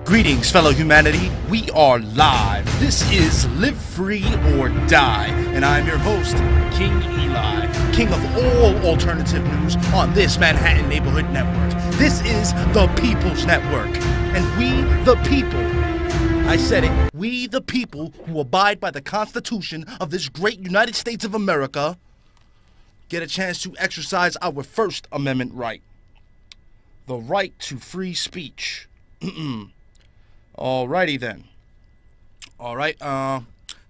Greetings, fellow humanity. We are live. This is Live Free or Die, and I'm your host, King Eli, king of all alternative news on this Manhattan Neighborhood Network. This is the People's Network, and we, the people, I said it, we, the people who abide by the Constitution of this great United States of America, get a chance to exercise our First Amendment right, the right to free speech. Alrighty then. Alright,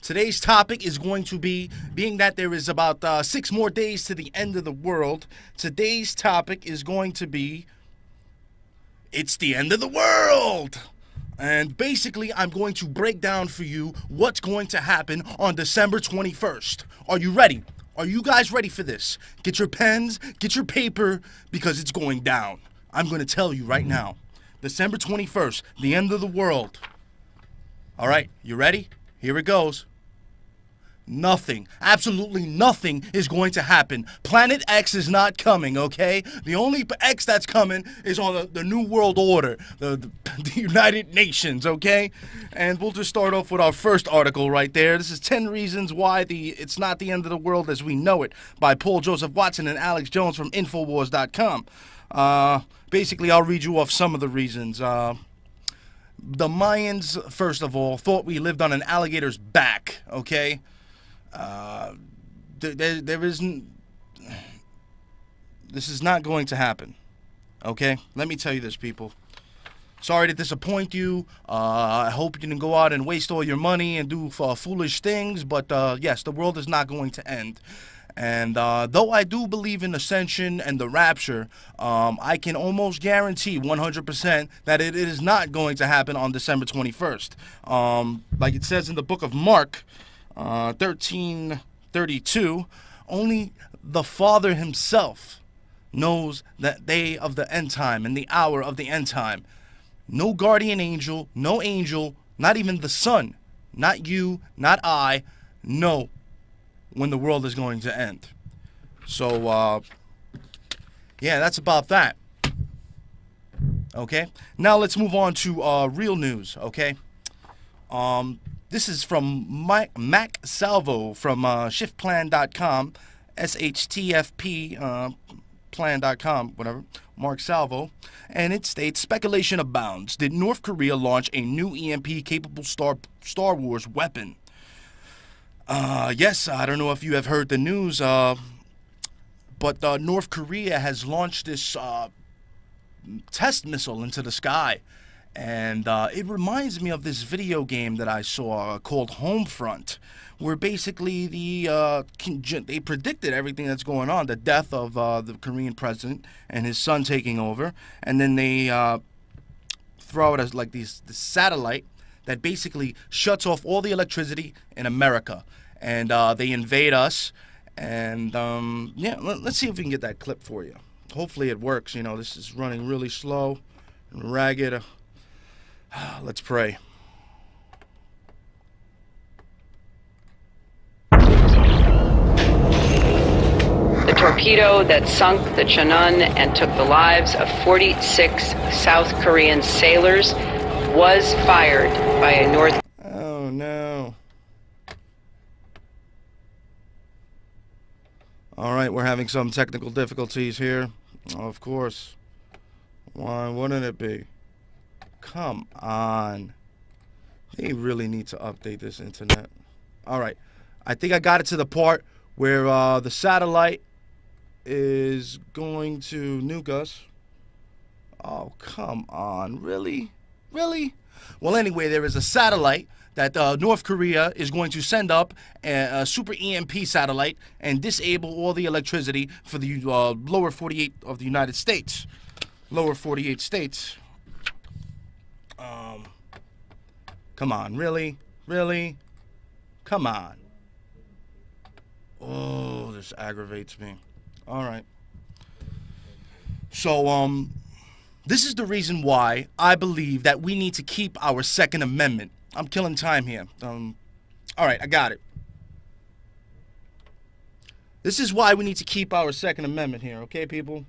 today's topic is going to be, being that there is about 6 more days to the end of the world, today's topic is going to be, it's the end of the world! And basically, I'm going to break down for you what's going to happen on December 21st. Are you ready? Are you guys ready for this? Get your pens, get your paper, because it's going down. I'm going to tell you right now. December 21st, the end of the world. All right, you ready? Here it goes. Nothing, absolutely nothing is going to happen. Planet X is not coming, okay? The only X that's coming is on the New World Order, the United Nations, okay? And we'll just start off with our first article right there. This is 10 reasons why it's not the end of the world as we know it, by Paul Joseph Watson and Alex Jones from Infowars.com. Basically, I'll read you off some of the reasons. The Mayans, first of all, thought we lived on an alligator's back, okay? There isn't... This is not going to happen, okay? Let me tell you this, people. Sorry to disappoint you. I hope you didn't go out and waste all your money and do foolish things, but yes, the world is not going to end. And though I do believe in ascension and the rapture, I can almost guarantee 100% that it is not going to happen on December 21st. Like it says in the book of Mark, 13:32, only the Father himself knows that day of the end time and the hour of the end time. No guardian angel, no angel, not even the Son, not you, not I, know when the world is going to end. So, yeah, that's about that. Okay? Now let's move on to real news, okay? This is from Mac Salvo from shiftplan.com, SHTFP plan.com, whatever, Mark Salvo, and it states, speculation abounds. Did North Korea launch a new EMP-capable Star Wars weapon? Yes, I don't know if you have heard the news, but North Korea has launched this test missile into the sky, and it reminds me of this video game that I saw called Homefront, where basically they predicted everything that's going on, the death of the Korean president and his son taking over, and then they throw it as like this satellite that basically shuts off all the electricity in America, and they invade us, and yeah, let's see if we can get that clip for you. Hopefully it works. You know, this is running really slow and ragged. Let's pray. The torpedo that sunk the Cheonan and took the lives of 46 South Korean sailors was fired by a North... Oh, no. All right, we're having some technical difficulties here. Of course. Why wouldn't it be? Come on. They really need to update this internet. All right. I think I got it to the part where the satellite is going to nuke us. Oh, come on. Really? Really? Well, anyway, there is a satellite that North Korea is going to send up, a super EMP satellite, and disable all the electricity for the lower 48 of the United States. Lower 48 states. Come on, really? Really? Come on. Oh, this aggravates me. All right. So, this is the reason why I believe that we need to keep our Second Amendment. I'm killing time here. All right, I got it. This is why we need to keep our Second Amendment here, okay, people?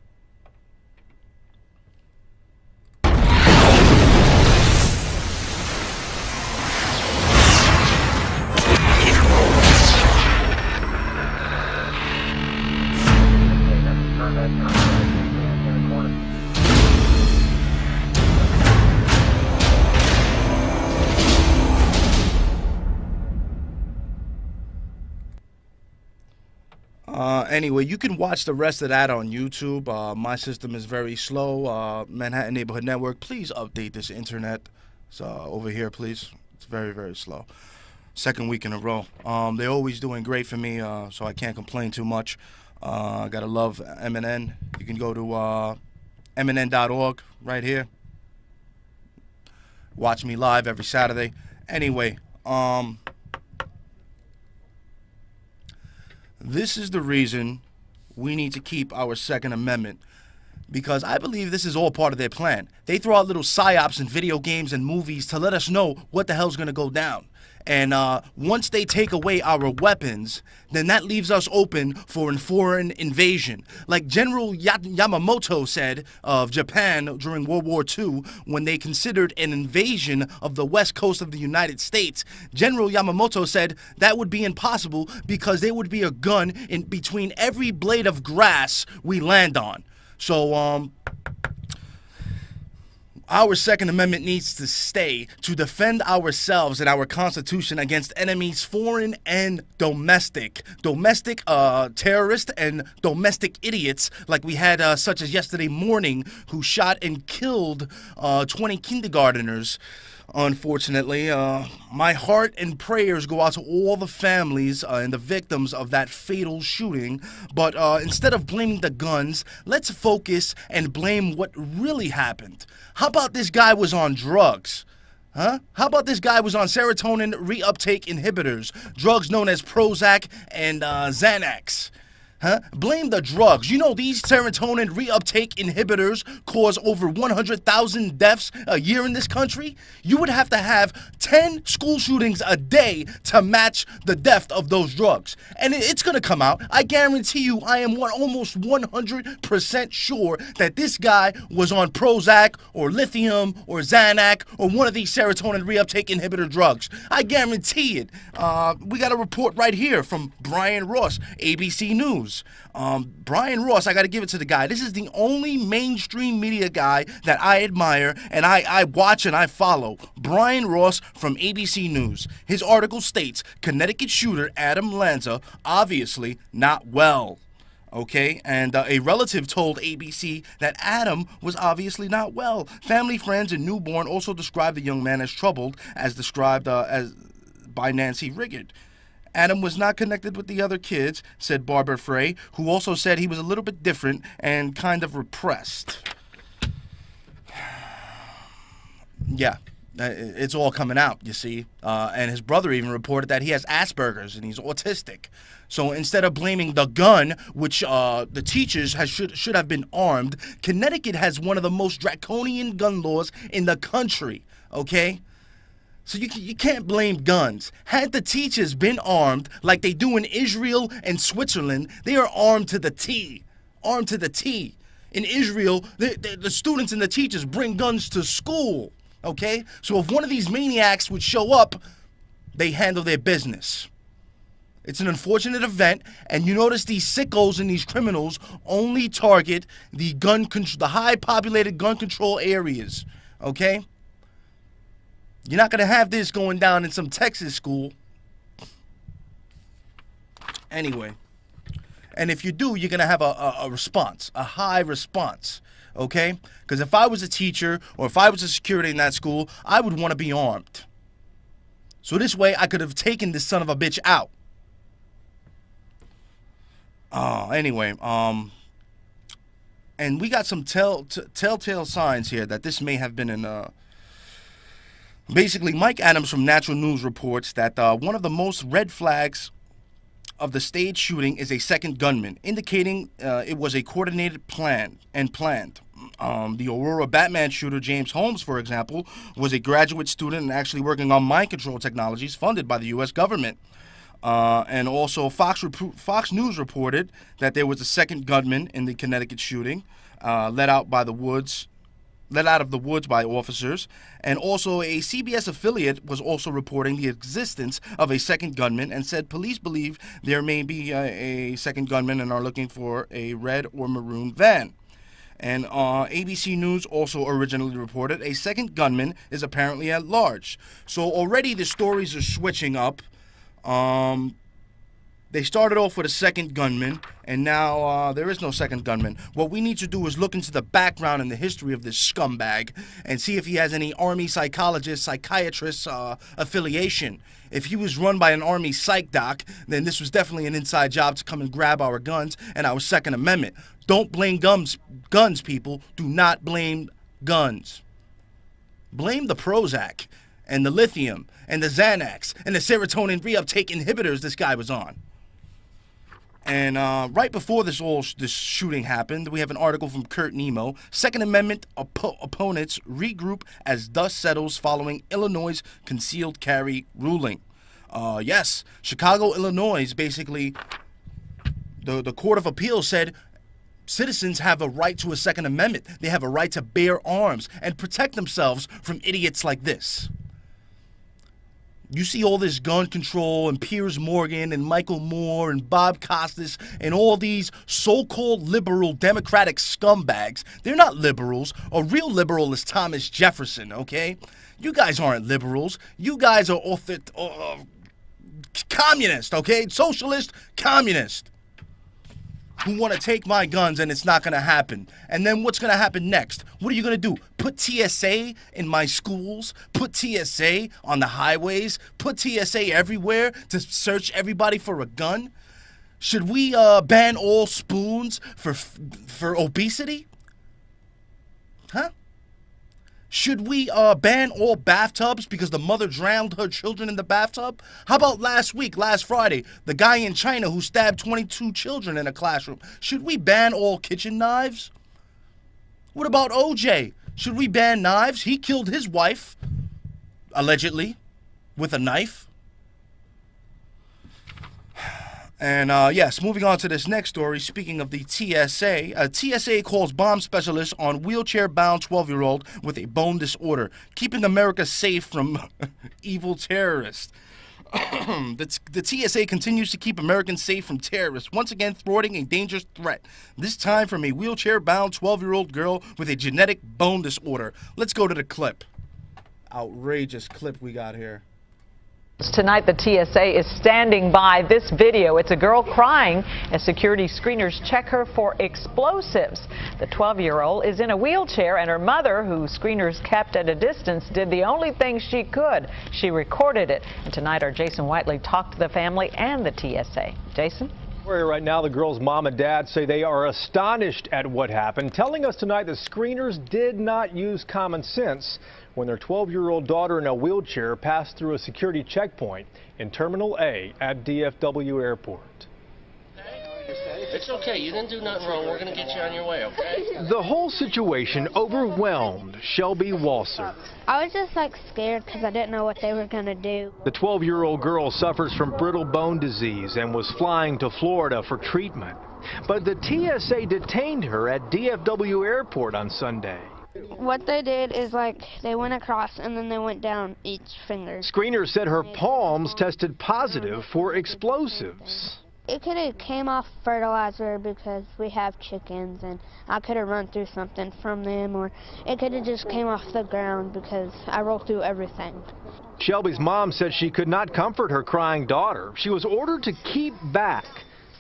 Anyway, you can watch the rest of that on YouTube. My system is very slow. Manhattan Neighborhood Network, please update this internet. So over here, please. It's very, very slow. Second week in a row. They're always doing great for me, so I can't complain too much. I gotta love MNN. You can go to MNN.org right here. Watch me live every Saturday. Anyway, this is the reason we need to keep our Second Amendment, because I believe this is all part of their plan. They throw out little psyops in video games and movies to let us know what the hell's going to go down. And once they take away our weapons, then that leaves us open for a foreign invasion. Like General Yamamoto said of Japan during World War II, when they considered an invasion of the west coast of the United States, General Yamamoto said that would be impossible because there would be a gun in between every blade of grass we land on. So, our Second Amendment needs to stay to defend ourselves and our Constitution against enemies foreign and domestic. Domestic terrorists and domestic idiots like we had such as yesterday morning who shot and killed 20 kindergarteners. Unfortunately, my heart and prayers go out to all the families and the victims of that fatal shooting. But instead of blaming the guns, let's focus and blame what really happened. How about this guy was on drugs? Huh? How about this guy was on serotonin reuptake inhibitors, drugs known as Prozac and Xanax? Huh? Blame the drugs. You know these serotonin reuptake inhibitors cause over 100,000 deaths a year in this country? You would have to have 10 school shootings a day to match the death of those drugs. And it's going to come out. I guarantee you, I am almost 100% sure that this guy was on Prozac or lithium or Xanax or one of these serotonin reuptake inhibitor drugs. I guarantee it. We got a report right here from Brian Ross, ABC News. Brian Ross, I got to give it to the guy. This is the only mainstream media guy that I admire and I watch and I follow. Brian Ross from ABC News. His article states, Connecticut shooter Adam Lanza obviously not well. Okay, and a relative told ABC that Adam was obviously not well. Family, friends, and newborn also described the young man as troubled, as described as by Nancy Riggett. Adam was not connected with the other kids, said Barbara Frey, who also said he was a little bit different and kind of repressed. Yeah, it's all coming out, you see. And his brother even reported that he has Asperger's and he's autistic. So instead of blaming the gun, which the teachers should have been armed, Connecticut has one of the most draconian gun laws in the country, okay? So you can't blame guns. Had the teachers been armed like they do in Israel and Switzerland, they are armed to the T. Armed to the T. In Israel, the students and the teachers bring guns to school, okay? So if one of these maniacs would show up, they handle their business. It's an unfortunate event, and you notice these sickos and these criminals only target the high-populated gun control areas, okay? You're not going to have this going down in some Texas school. Anyway. And if you do, you're going to have a response, a high response. Okay? Because if I was a teacher or if I was a security in that school, I would want to be armed. So this way, I could have taken this son of a bitch out. Anyway, and we got some telltale signs here that this may have been an... Basically, Mike Adams from Natural News reports that one of the most red flags of the staged shooting is a second gunman, indicating it was a coordinated plan and planned. The Aurora Batman shooter James Holmes, for example, was a graduate student and actually working on mind control technologies funded by the U.S. government. And also, Fox News reported that there was a second gunman in the Connecticut shooting, let out of the woods by officers, and also a CBS affiliate was also reporting the existence of a second gunman and said police believe there may be a second gunman and are looking for a red or maroon van. And ABC News also originally reported a second gunman is apparently at large. So already the stories are switching up. They started off with a second gunman, and now there is no second gunman. What we need to do is look into the background and the history of this scumbag and see if he has any Army psychologist, psychiatrist affiliation. If he was run by an Army psych doc, then this was definitely an inside job to come and grab our guns and our Second Amendment. Don't blame guns, people. Do not blame guns. Blame the Prozac and the lithium and the Xanax and the serotonin reuptake inhibitors this guy was on. And right before this shooting happened, we have an article from Kurt Nemo. Second Amendment opponents regroup as dust settles following Illinois' concealed carry ruling. Yes, Chicago, Illinois, basically, the Court of Appeals said citizens have a right to a Second Amendment. They have a right to bear arms and protect themselves from idiots like this. You see all this gun control and Piers Morgan and Michael Moore and Bob Costas and all these so-called liberal Democratic scumbags. They're not liberals. A real liberal is Thomas Jefferson, okay? You guys aren't liberals. You guys are communist, okay? Socialist, communist. Who want to take my guns, and it's not going to happen. And then what's going to happen next? What are you going to do? Put TSA in my schools? Put TSA on the highways? Put TSA everywhere to search everybody for a gun? Should we ban all spoons for obesity? Huh? Should we ban all bathtubs because the mother drowned her children in the bathtub? How about last Friday, the guy in China who stabbed 22 children in a classroom? Should we ban all kitchen knives? What about OJ? Should we ban knives? He killed his wife, allegedly, with a knife. And yes, moving on to this next story, speaking of the TSA, TSA calls bomb specialist on wheelchair-bound 12-year-old with a bone disorder, keeping America safe from evil terrorists. The TSA continues to keep Americans safe from terrorists, once again thwarting a dangerous threat, this time from a wheelchair-bound 12-year-old girl with a genetic bone disorder. Let's go to the clip. Outrageous clip we got here. Tonight, the TSA is standing by this video. It's a girl crying as security screeners check her for explosives. The 12-year-old is in a wheelchair, and her mother, who screeners kept at a distance, did the only thing she could. She recorded it. And tonight, our Jason Whiteley talked to the family and the TSA. Jason? Right now, the girl's mom and dad say they are astonished at what happened, telling us tonight the screeners did not use common sense when their 12-year-old daughter in a wheelchair passed through a security checkpoint in Terminal A at DFW Airport. It's okay. You didn't do nothing wrong. We're going to get you on your way, okay? The whole situation overwhelmed Shelby Walser. I was just scared because I didn't know what they were going to do. The 12-year-old girl suffers from brittle bone disease and was flying to Florida for treatment. But the TSA detained her at DFW Airport on Sunday. What they did is they went across and then they went down each finger. Screeners said her palms tested positive for explosives. It could have came off fertilizer because we have chickens and I could have run through something from them, or it could have just came off the ground because I rolled through everything. Shelby's mom said she could not comfort her crying daughter. She was ordered to keep back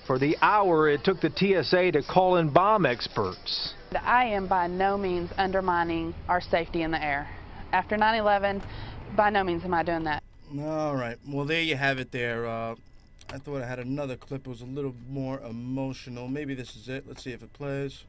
for the hour it took the TSA to call in bomb experts. I am by no means undermining our safety in the air. After 9/11, by no means am I doing that. All right. Well, there you have it there. I thought I had another clip. It was a little more emotional. Maybe this is it. Let's see if it plays.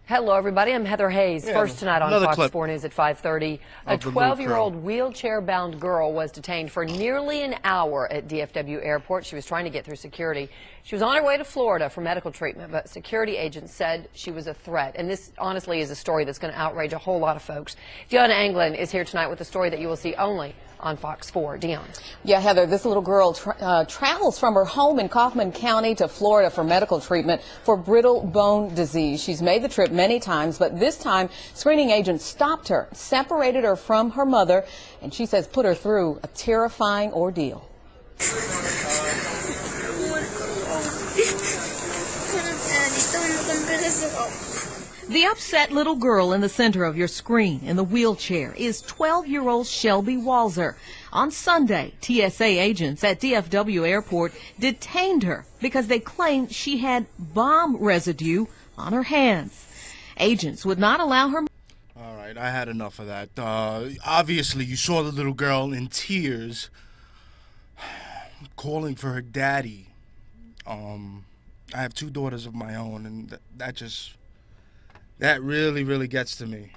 Hello, everybody. I'm Heather Hayes. Yeah, First tonight on Fox clip 4 News at 5:30. A 12-year-old wheelchair-bound girl was detained for nearly an hour at DFW Airport. She was trying to get through security. She was on her way to Florida for medical treatment, but security agents said she was a threat. And this, honestly, is a story that's going to outrage a whole lot of folks. Deanna Anglin is here tonight with a story that you will see only on Fox 4. Dion. Yeah, Heather, this little girl travels from her home in Kaufman County to Florida for medical treatment for brittle bone disease. She's made the trip many times, but this time screening agents stopped her, separated her from her mother, and she says put her through a terrifying ordeal. The upset little girl in the center of your screen in the wheelchair is 12-year-old Shelby Walzer. On Sunday, TSA agents at DFW Airport detained her because they claimed she had bomb residue on her hands. Agents would not allow her. All right, I had enough of that. Obviously, you saw the little girl in tears calling for her daddy. I have 2 daughters of my own, and that really, really gets to me.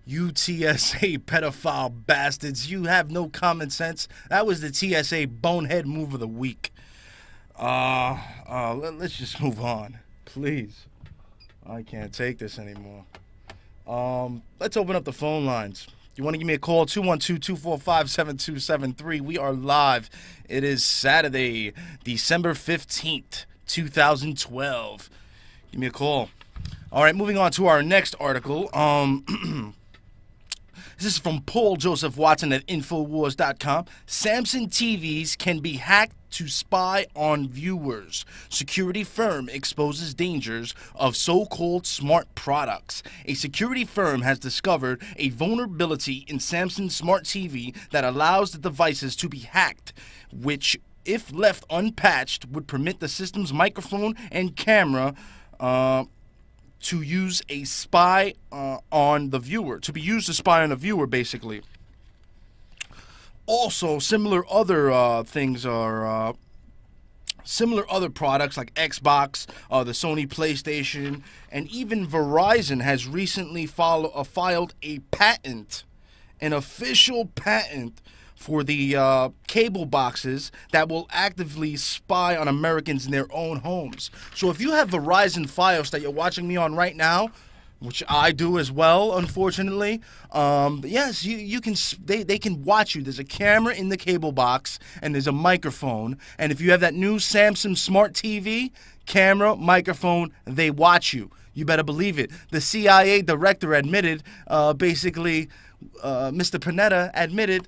You TSA pedophile bastards, you have no common sense. That was the TSA bonehead move of the week. Let's just move on, please. I can't take this anymore. Let's open up the phone lines. You want to give me a call? 212-245-7273. We are live. It is Saturday, December 15th, 2012. Give me a call. All right, moving on to our next article. This is from Paul Joseph Watson at Infowars.com. Samsung TVs can be hacked to spy on viewers. Security firm exposes dangers of so-called smart products. A security firm has discovered a vulnerability in Samsung Smart TV that allows the devices to be hacked, which, if left unpatched, would permit the system's microphone and camera to use a spy on the viewer, to be used to spy on the viewer, basically. Also, similar other products like Xbox, the Sony PlayStation, and even Verizon has recently filed a patent, an official patent for the cable boxes that will actively spy on Americans in their own homes. So if you have Verizon Fios that you're watching me on right now, which I do as well, unfortunately, yes, you can. They can watch you. There's a camera in the cable box, and there's a microphone. And if you have that new Samsung Smart TV, camera, microphone, they watch you. You better believe it. The CIA director admitted, Mr. Panetta admitted,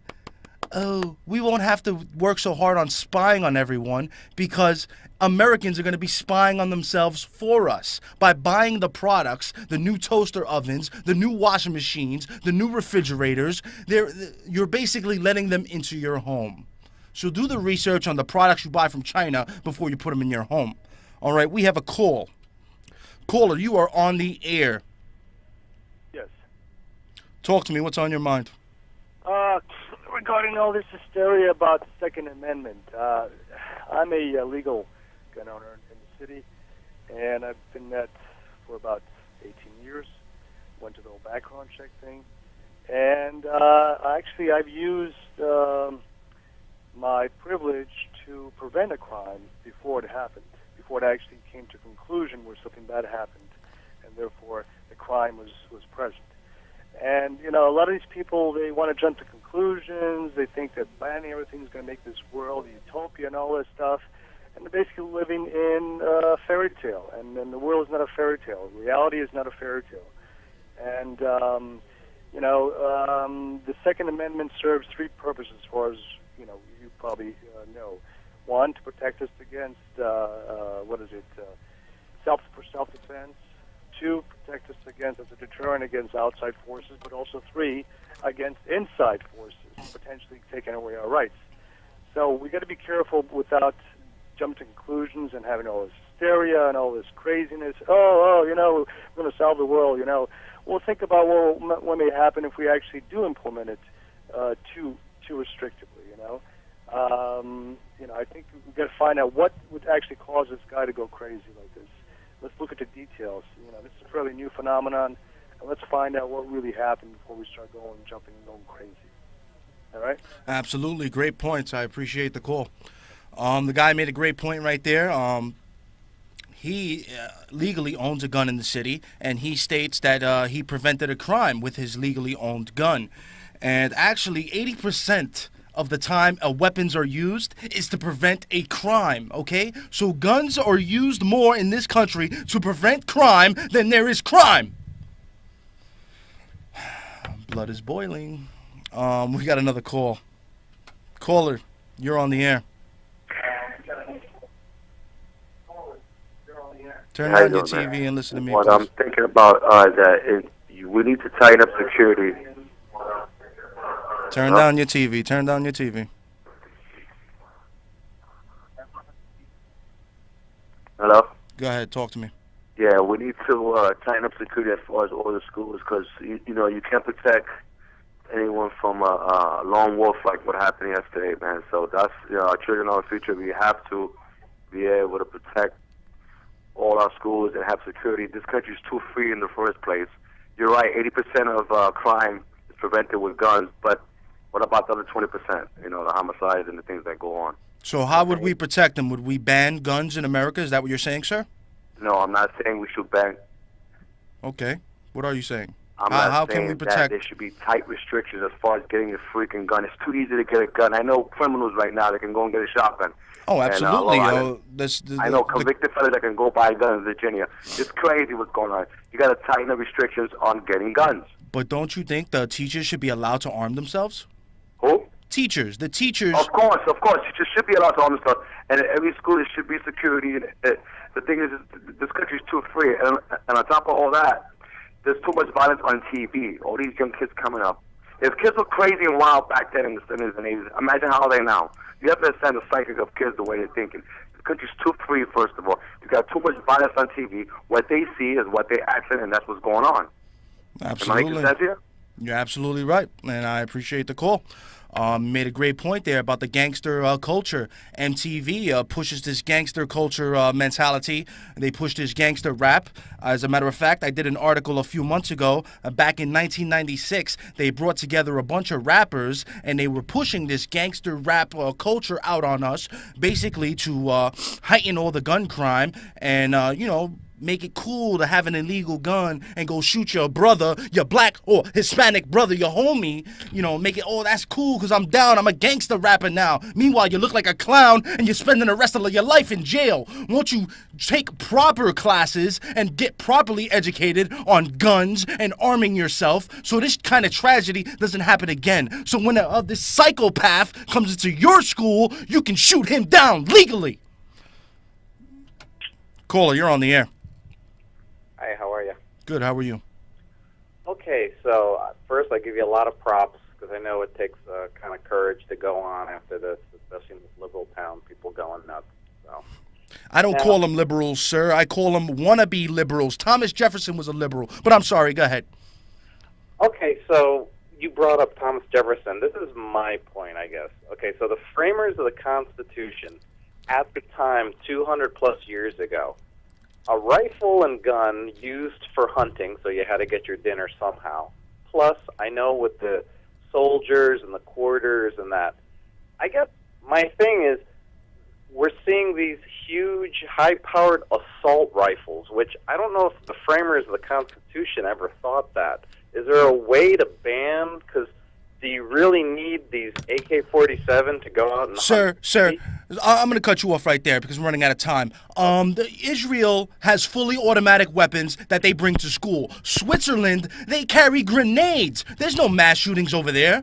oh, we won't have to work so hard on spying on everyone because Americans are going to be spying on themselves for us by buying the products, the new toaster ovens, the new washing machines, the new refrigerators. You're basically letting them into your home. So do the research on the products you buy from China before you put them in your home. All right, we have a call. Caller, you are on the air. Yes. Talk to me. What's on your mind? Regarding all this hysteria about the Second Amendment, I'm a legal gun owner in the city, and I've been that for about 18 years. Went to the whole background check thing, and actually I've used my privilege to prevent a crime before it happened, before it actually came to conclusion where something bad happened, and therefore the crime was present. And, you know, a lot of these people, they want to jump to conclusions. They think that banning everything is going to make this world a utopia and all this stuff. And they're basically living in a fairy tale. And the world is not a fairy tale. Reality is not a fairy tale. And, the Second Amendment serves 3 purposes as far as, you probably know. 1, to protect us against, self-defense. 2, protect us against, as a deterrent against outside forces, but also 3, against inside forces, potentially taking away our rights. So we got to be careful without jumping to conclusions and having all this hysteria and all this craziness. We're going to solve the world. We'll think about what may happen if we actually do implement it too restrictively. I think we've got to find out what would actually cause this guy to go crazy like this. Let's look at the details. This is a fairly new phenomenon, and let's find out what really happened before we start jumping and going crazy. All right? Absolutely. Great points. I appreciate the call. The guy made a great point right there. He legally owns a gun in the city, and he states that he prevented a crime with his legally owned gun. And actually, 80% of the time weapons are used is to prevent a crime, okay? So guns are used more in this country to prevent crime than there is crime. Blood is boiling. We got another call. Caller, you're on the air. Turn How you down your doing, TV man? and listen to me, What please. I'm thinking about we need to tighten up security. Turn down your TV. Turn down your TV. Hello? Go ahead. Talk to me. Yeah, we need to tighten up security as far as all the schools, because you can't protect anyone from a lone wolf like what happened yesterday, man. So that's our children, our future. We have to be able to protect all our schools and have security. This country is too free in the first place. You're right. 80% of crime is prevented with guns, but what about the other 20%? The homicides and the things that go on. So how would we protect them? Would we ban guns in America? Is that what you're saying, sir? No, I'm not saying we should ban. Okay. What are you saying? I'm how not can saying we that protect? there should be tight restrictions as far as getting a freaking gun. It's too easy to get a gun. I know criminals right now that can go and get a shotgun. Oh, absolutely. I know convicted fellas that can go buy a gun in Virginia. It's crazy what's going on. You got to tighten the restrictions on getting guns. But don't you think the teachers should be allowed to arm themselves? Who? Teachers. The teachers. Of course. Teachers should be allowed to arm themselves. And at every school, there should be security. The thing is, this country is too free. And on top of all that, there's too much violence on TV. All these young kids coming up. If kids were crazy and wild back then in the 70s and 80s, imagine how they now. You have to understand the psychic of kids, the way they're thinking. The country's too free, first of all. You got too much violence on TV. What they see is what they act in, and that's what's going on. Absolutely. Am I making sense here? You're absolutely right, and I appreciate the call. Made a great point there about the gangster culture. MTV pushes this gangster culture mentality. They push this gangster rap. As a matter of fact, I did an article a few months ago. Back in 1996, they brought together a bunch of rappers, and they were pushing this gangster rap culture out on us, basically to heighten all the gun crime and, make it cool to have an illegal gun and go shoot your brother, your black or Hispanic brother, your homie. Make it, oh, that's cool because I'm down. I'm a gangster rapper now. Meanwhile, you look like a clown and you're spending the rest of your life in jail. Won't you take proper classes and get properly educated on guns and arming yourself so this kind of tragedy doesn't happen again? So when this psychopath comes into your school, you can shoot him down legally. Caller, you're on the air. Hi, how are you? Good, how are you? Okay, so first I give you a lot of props because I know it takes kind of courage to go on after this, especially in this liberal town, people going nuts. So I don't call them liberals, sir. I call them wannabe liberals. Thomas Jefferson was a liberal, but I'm sorry, go ahead. Okay, so you brought up Thomas Jefferson. This is my point, I guess. Okay, so the framers of the Constitution at the time, 200 plus years ago, a rifle and gun used for hunting, so you had to get your dinner somehow. Plus, I know with the soldiers and the quarters and that, I guess my thing is we're seeing these huge, high-powered assault rifles, which I don't know if the framers of the Constitution ever thought that. Is there a way to ban? Because do you really need these AK-47 to go out and hunt? Sir, I'm going to cut you off right there because we're running out of time. Israel has fully automatic weapons that they bring to school. Switzerland, they carry grenades. There's no mass shootings over there.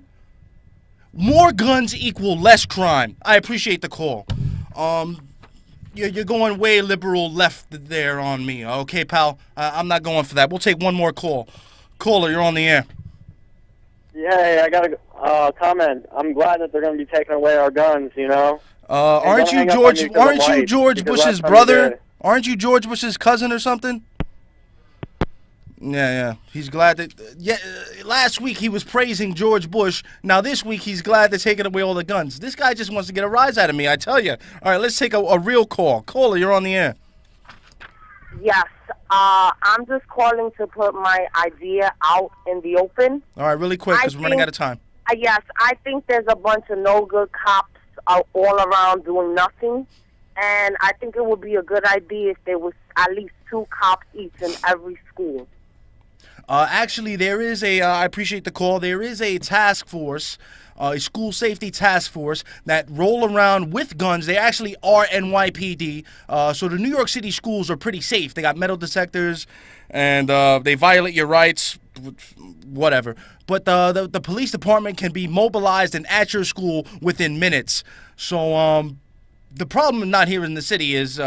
More guns equal less crime. I appreciate the call. You're going way liberal left there on me. Okay, pal? I'm not going for that. We'll take one more call. Caller, you're on the air. Yeah, I got a comment. I'm glad that they're going to be taking away our guns, Aren't you George Bush's brother? Aren't you George Bush's cousin or something? Yeah. He's glad that. Last week he was praising George Bush. Now this week he's glad they're taking away all the guns. This guy just wants to get a rise out of me, I tell you. All right, let's take a real call. Caller, you're on the air. Yes. I'm just calling to put my idea out in the open. All right, really quick because we're running out of time. Yes, I think there's a bunch of no good cops all around doing nothing. And I think it would be a good idea if there was at least 2 cops each in every school. Actually, there is I appreciate the call. There is a task force, a school safety task force that roll around with guns. They actually are NYPD. So the New York City schools are pretty safe. They got metal detectors, and they violate your rights, whatever. But the police department can be mobilized and at your school within minutes. So the problem not here in the city is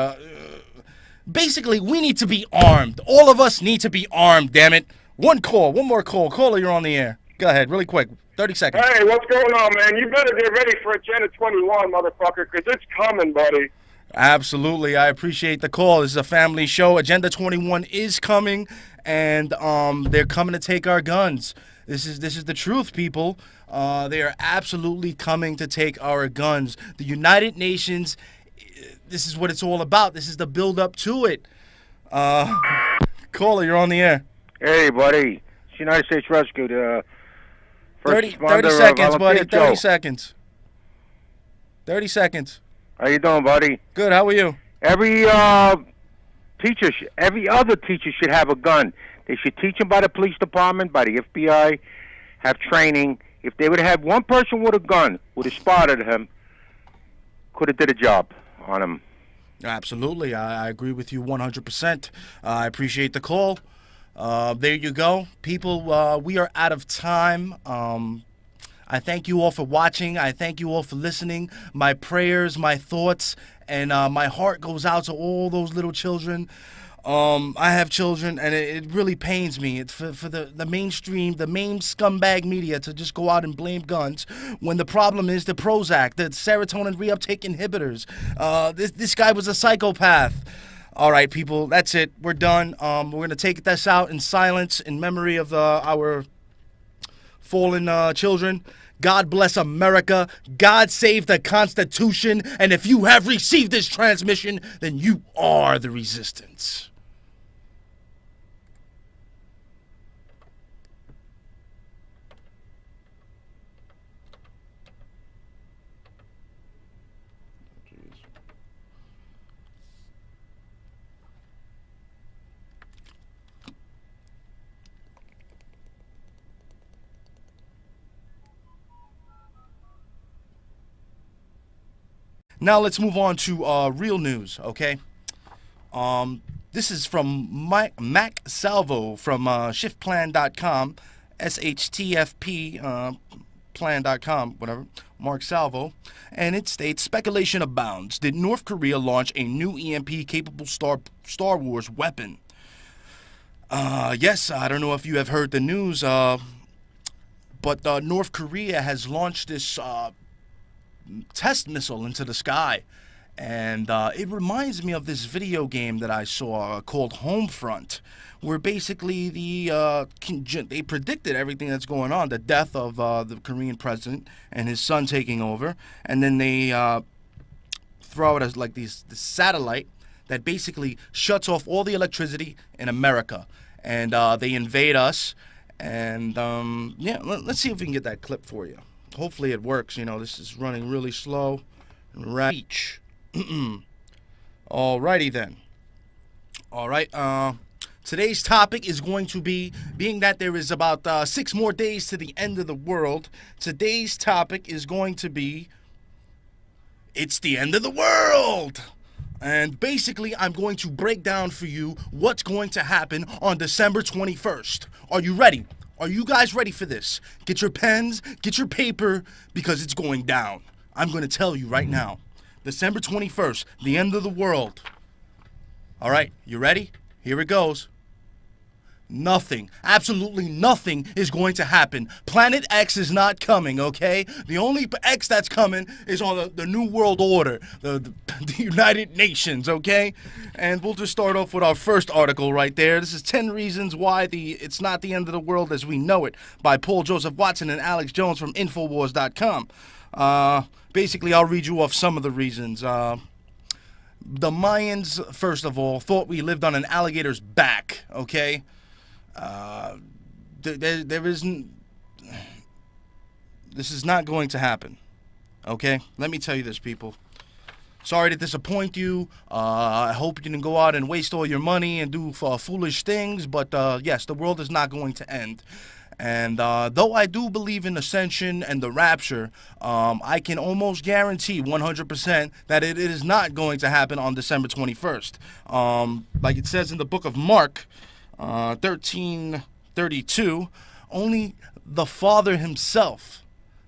Basically, we need to be armed. All of us need to be armed, damn it. One more call. Caller, you're on the air. Go ahead, really quick. 30 seconds. Hey, what's going on, man? You better get ready for Agenda 21, motherfucker, because it's coming, buddy. Absolutely. I appreciate the call. This is a family show. Agenda 21 is coming, and they're coming to take our guns. This is the truth, people. They are absolutely coming to take our guns. The United Nations, this is what it's all about. This is the build-up to it. Caller, you're on the air. Hey, buddy. It's United States Rescue. 30 seconds, buddy. 30 seconds. 30 seconds. How you doing, buddy? Good. How are you? Every every other teacher should have a gun. They should teach them by the police department, by the FBI, have training. If they would have had one person with a gun, would have spotted him, could have did a job on him. Absolutely. I agree with you 100%. I appreciate the call. There you go. People, we are out of time. I thank you all for watching. I thank you all for listening. My prayers, my thoughts, and my heart goes out to all those little children. I have children, and it really pains me. It's for the mainstream, the main scumbag media to just go out and blame guns when the problem is the Prozac, the serotonin reuptake inhibitors. This guy was a psychopath. All right, people, that's it. We're done. We're going to take this out in silence in memory of our fallen children. God bless America. God save the Constitution. And if you have received this transmission, then you are the resistance. Now let's move on to real news, okay? This is from Mac Salvo from shiftplan.com, SHTFP plan.com, whatever, Mark Salvo, and it states, speculation abounds. Did North Korea launch a new EMP-capable Star Wars weapon? Yes, I don't know if you have heard the news, but North Korea has launched this test missile into the sky, and it reminds me of this video game that I saw called Homefront, where basically they predicted everything that's going on, the death of the Korean president and his son taking over, and then they throw it as like this satellite that basically shuts off all the electricity in America, and they invade us, and yeah, let's see if we can get that clip for you. Hopefully it works. You know, this is running really slow. Reach. Alrighty then. Alright, today's topic is going to be, being that there is about 6 more days to the end of the world, today's topic is going to be, it's the end of the world! And basically, I'm going to break down for you what's going to happen on December 21st. Are you ready? Are you guys ready for this? Get your pens, get your paper, because it's going down. I'm going to tell you right now. December 21st, the end of the world. All right, you ready? Here it goes. Nothing, absolutely nothing is going to happen. Planet X is not coming, okay? The only X that's coming is on the New World Order, the United Nations, okay? And we'll just start off with our first article right there. This is 10 reasons why it's not the end of the world as we know it, by Paul Joseph Watson and Alex Jones from Infowars.com. Basically, I'll read you off some of the reasons. The Mayans, first of all, thought we lived on an alligator's back, okay? There isn't. This is not going to happen. Okay? Let me tell you this, people. Sorry to disappoint you. I hope you didn't go out and waste all your money and do foolish things, but yes, the world is not going to end. And though I do believe in ascension and the rapture, I can almost guarantee 100% that it is not going to happen on December 21st. Like it says in the book of Mark, 13:32, only the Father himself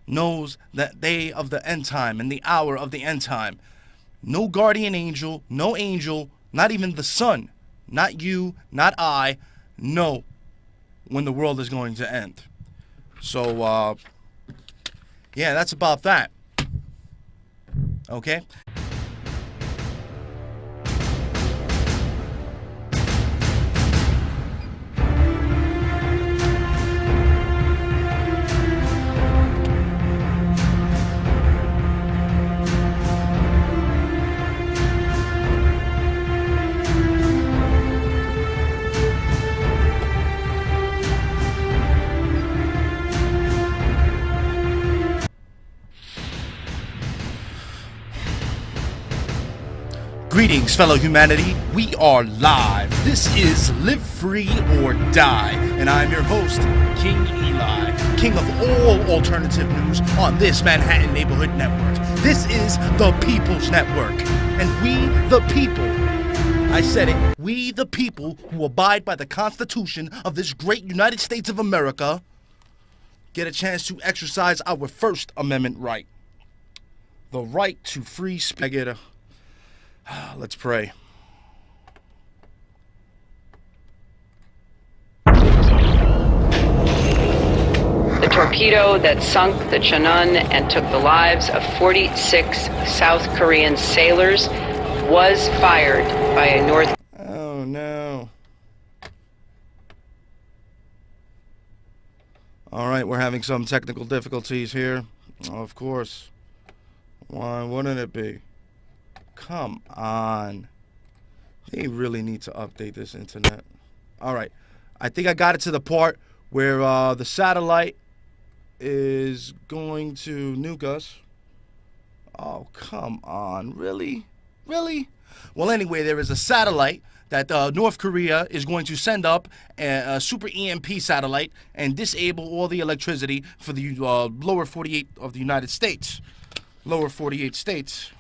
knows that day of the end time and the hour of the end time. No guardian angel, no angel, not even the sun, not you, not I, know when the world is going to end. So, yeah, that's about that. Okay? Greetings, fellow humanity. We are live. This is Live Free or Die, and I'm your host, King Eli, king of all alternative news on this Manhattan Neighborhood Network. This is the People's Network, and we, the people, I said it, we, the people who abide by the Constitution of this great United States of America, get a chance to exercise our First Amendment right. The right to free speech. Let's pray. The torpedo that sunk the Cheonan and took the lives of 46 South Korean sailors was fired by a North. Oh no. All right, we're having some technical difficulties here. Of course. Why wouldn't it be? Come on. They really need to update this internet. All right. I think I got it to the part where the satellite is going to nuke us. Oh, come on. Really? Really? Well, anyway, there is a satellite that North Korea is going to send up, a super EMP satellite, and disable all the electricity for the lower 48 of the United States. Lower 48 states.